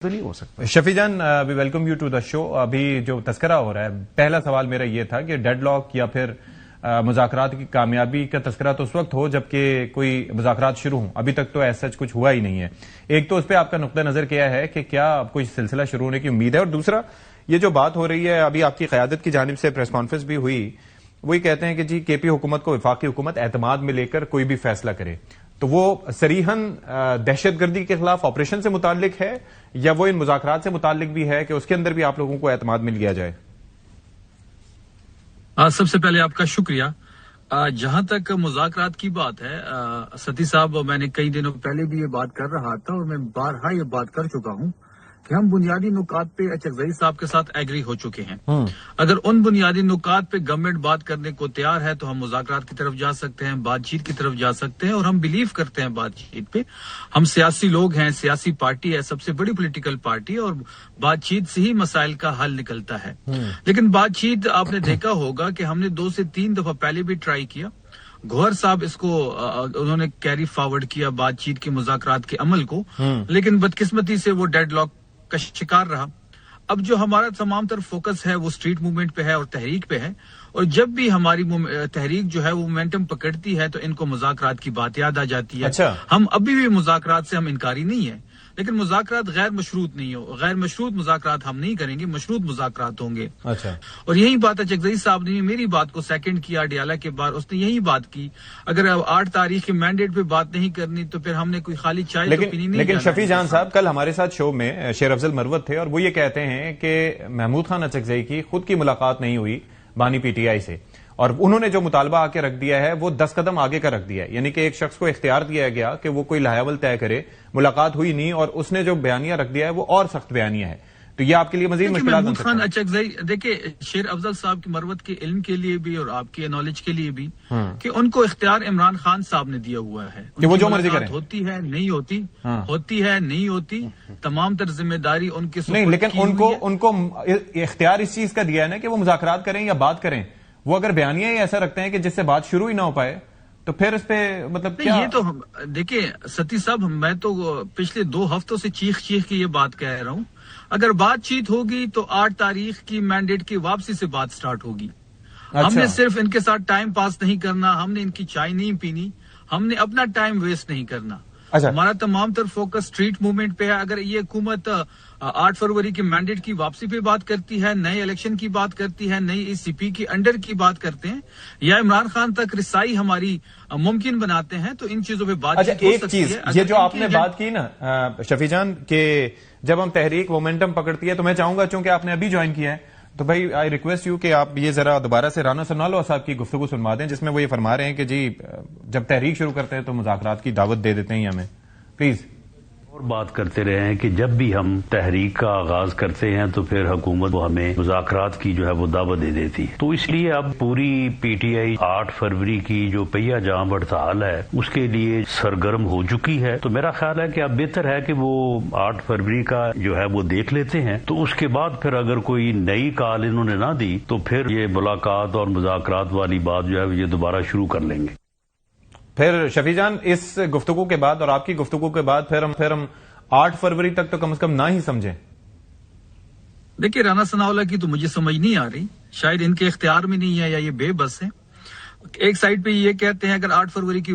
تو نہیں ہو سکتا. Shafi Jan we welcome you to the show. ابھی جو تذکرہ ہو رہا ہے، پہلا سوال میرا یہ تھا کہ ڈیڈ لاک یا پھر مذاکرات کی کامیابی کا تذکرہ تو اس وقت ہو جبکہ کوئی مذاکرات شروع ہوں. ابھی تک تو ایسا کچھ ہوا ہی نہیں ہے. ایک تو اس پہ آپ کا نقطہ نظر کیا ہے کہ کیا کوئی سلسلہ شروع ہونے کی امید ہے، اور دوسرا یہ جو بات ہو رہی ہے ابھی آپ کی قیادت کی جانب سے پریس کانفرنس بھی ہوئی، وہی کہتے ہیں کہ جی کے پی حکومت کو وفاقی حکومت اعتماد میں لے کر کوئی بھی فیصلہ کرے، تو وہ صریحاً دہشت گردی کے خلاف آپریشن سے متعلق ہے یا وہ ان مذاکرات سے متعلق بھی ہے کہ اس کے اندر بھی آپ لوگوں کو اعتماد مل گیا جائے؟ سب سے پہلے آپ کا شکریہ. جہاں تک مذاکرات کی بات ہے ستی صاحب، میں نے کئی دنوں پہلے بھی یہ بات کر رہا تھا اور میں بارہا یہ بات کر چکا ہوں کہ ہم بنیادی نکات پہ اچکزئی صاحب کے ساتھ ایگری ہو چکے ہیں. اگر ان بنیادی نکات پہ گورنمنٹ بات کرنے کو تیار ہے تو ہم مذاکرات کی طرف جا سکتے ہیں، بات چیت کی طرف جا سکتے ہیں، اور ہم بلیو کرتے ہیں بات چیت پہ. ہم سیاسی لوگ ہیں، سیاسی پارٹی ہے، سب سے بڑی پولیٹیکل پارٹی، اور بات چیت سے ہی مسائل کا حل نکلتا ہے. لیکن بات چیت آپ نے دیکھا ہوگا کہ ہم نے 2 سے 3 دفعہ پہلے بھی ٹرائی کیا. گوہر صاحب اس کو انہوں نے کیری فارورڈ کیا بات چیت کے مذاکرات کے عمل کو، لیکن بدقسمتی سے وہ ڈیڈ لاک کا شکار رہا. اب جو ہمارا تمام تر فوکس ہے وہ اسٹریٹ موومنٹ پہ ہے اور تحریک پہ ہے، اور جب بھی ہماری تحریک جو ہے وہ مومنٹم پکڑتی ہے تو ان کو مذاکرات کی بات یاد آ جاتی ہے. اچھا. ہم ابھی بھی مذاکرات سے ہم انکاری نہیں ہے، لیکن مذاکرات غیر مشروط نہیں ہو. غیر مشروط مذاکرات ہم نہیں کریں گے، مشروط مذاکرات ہوں گے. اچھا. اور یہی بات اچکزئی صاحب نے میری بات کو سیکنڈ کیا ڈیالہ کے بعد، اس نے یہی بات کی اگر 8 تاریخ کے مینڈیٹ پہ بات نہیں کرنی تو پھر ہم نے کوئی خالی چائے تو پینی نہیں. لیکن شفیع جان صاحب کل ہمارے ساتھ شو میں شیر افضل مروت تھے اور وہ یہ کہتے ہیں کہ محمود خان اچکزئی کی خود کی ملاقات نہیں ہوئی بانی پی ٹی آئی سے، اور انہوں نے جو مطالبہ آ کے رکھ دیا ہے وہ 10 قدم آگے کا رکھ دیا ہے. یعنی کہ ایک شخص کو اختیار دیا گیا کہ وہ کوئی لاحول طے کرے، ملاقات ہوئی نہیں، اور اس نے جو بیانیہ رکھ دیا ہے وہ اور سخت بیانیہ ہے. تو یہ آپ کے لیے مزید مشکلات بن سکتے ہیں. محمود خان اچکزئی دیکھیں شیر افضل صاحب کی مروت کے علم کے لیے بھی اور آپ کے نالج کے لیے بھی کہ ان کو اختیار عمران خان صاحب نے دیا ہوا ہے کہ وہ جو مرضی کریں. ہوتی ہے نہیں ہوتی، ہوتی ہے نہیں ہوتی، تمام تر ذمہ داری ان کے نہیں، لیکن ان کو اختیار اس چیز کا دیا ہے نا کہ وہ مذاکرات کریں یا بات کریں. وہ اگر بیانیہ ہی ایسا رکھتے ہیں کہ جس سے بات شروع ہی نہ ہو پائے تو پھر اس پہ مطلب کیا؟ یہ تو دیکھیں ستی صاحب، میں تو پچھلے 2 ہفتوں سے چیخ کے یہ بات کہہ رہا ہوں، اگر بات چیت ہوگی تو 8 تاریخ کی مینڈیٹ کی واپسی سے بات سٹارٹ ہوگی. ہم نے صرف ان کے ساتھ ٹائم پاس نہیں کرنا، ہم نے ان کی چائے نہیں پینی، ہم نے اپنا ٹائم ویسٹ نہیں کرنا. ہمارا تمام تر فوکس اسٹریٹ موومنٹ پہ ہے. اگر یہ حکومت 8 فروری کے مینڈیٹ کی واپسی پہ بات کرتی ہے، نئے الیکشن کی بات کرتی ہے، نئی سی پی کی انڈر کی بات کرتے ہیں، یا عمران خان تک رسائی ہماری ممکن بناتے ہیں تو ان چیزوں پہ بات ہو سکتی ہے. ایک چیز یہ جو آپ نے بات کی نا شفیع جان کہ جب ہم تحریک مومنٹم پکڑتی ہے، تو میں چاہوں گا چونکہ آپ نے ابھی جوائن کیا ہے تو بھائی آئی ریکویسٹ یو کہ آپ یہ ذرا دوبارہ سے رانا سنالو صاحب کی گفتگو سنوا دیں، جس میں وہ یہ فرما رہے ہیں کہ جی جب تحریک شروع کرتے ہیں تو مذاکرات کی دعوت دے دیتے ہیں ہمیں. پلیز. اور بات کرتے رہے ہیں کہ جب بھی ہم تحریک کا آغاز کرتے ہیں تو پھر حکومت وہ ہمیں مذاکرات کی جو ہے وہ دعوت دے دیتی ہے. تو اس لیے اب پوری پی ٹی آئی 8 فروری کی جو پہیا جام ہڑتال ہے اس کے لیے سرگرم ہو چکی ہے. تو میرا خیال ہے کہ اب بہتر ہے کہ وہ 8 فروری کا جو ہے وہ دیکھ لیتے ہیں، تو اس کے بعد پھر اگر کوئی نئی کال انہوں نے نہ دی تو پھر یہ ملاقات اور مذاکرات والی بات جو ہے یہ دوبارہ شروع کر لیں گے. پھر شفیع جان اس گفتگو کے بعد اور آپ کی گفتگو کے بعد پھر ہم 8 فروری تک تو کم از کم نہ ہی سمجھیں. دیکھیے رانا ثناءاللہ کی تو مجھے سمجھ نہیں آ رہی، شاید ان کے اختیار میں نہیں ہے یا یہ بے بس ہیں. ایک سائڈ پہ یہ کہتے ہیں اگر 8 فروری کی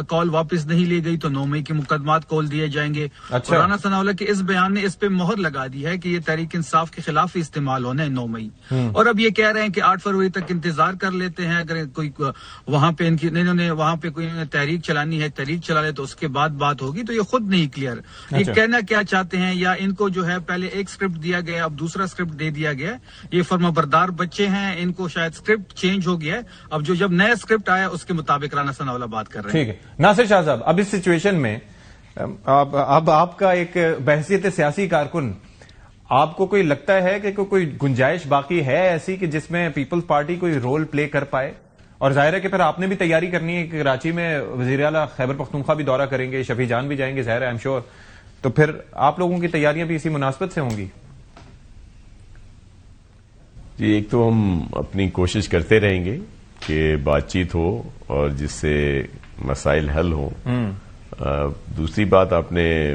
کال واپس نہیں لی گئی تو 9 مئی کے مقدمات کھول دیے جائیں گے. اچھا. رانا ثناءاللہ کے اس بیان نے اس پہ مہر لگا دی ہے کہ یہ تحریک انصاف کے خلاف ہی استعمال ہونا ہے 9 مئی. اور اب یہ کہہ رہے ہیں کہ 8 فروری تک انتظار کر لیتے ہیں، اگر کوئی وہاں پہ انہوں نے وہاں پہ کوئی تحریک چلانی ہے تحریک چلا لے تو اس کے بعد بات ہوگی. تو یہ خود نہیں کلیئر یہ کہنا کیا چاہتے ہیں، یا ان کو جو ہے پہلے ایک اسکرپٹ دیا گیا اب دوسرا اسکرپٹ دے دیا گیا. یہ فرما بردار بچے ہیں، ان کو شاید اسکرپٹ چینج ہو گیا ہے. اب جب نیا اسکرپٹ آیا اس کے مطابق رانا ثناءاللہ بات کر رہے ہیں. ٹھیک ہے ناصر شاہ صاحب، اب اس سچویشن میں اب آپ کا ایک بحثیت سیاسی کارکن آپ کو کوئی لگتا ہے کہ کوئی گنجائش باقی ہے ایسی کہ جس میں پیپلز پارٹی کوئی رول پلے کر پائے؟ اور ظاہر ہے کہ پھر آپ نے بھی تیاری کرنی ہے کہ کراچی میں وزیر اعلیٰ خیبر پختونخوا بھی دورہ کریں گے، شفیع جان بھی جائیں گے ظاہر ہے ایم شور، تو پھر آپ لوگوں کی تیاریاں بھی اسی مناسبت سے ہوں گی. جی ایک تو ہم اپنی کوشش کرتے رہیں گے کہ بات چیت ہو اور جس سے مسائل حل ہوں. دوسری بات آپ نے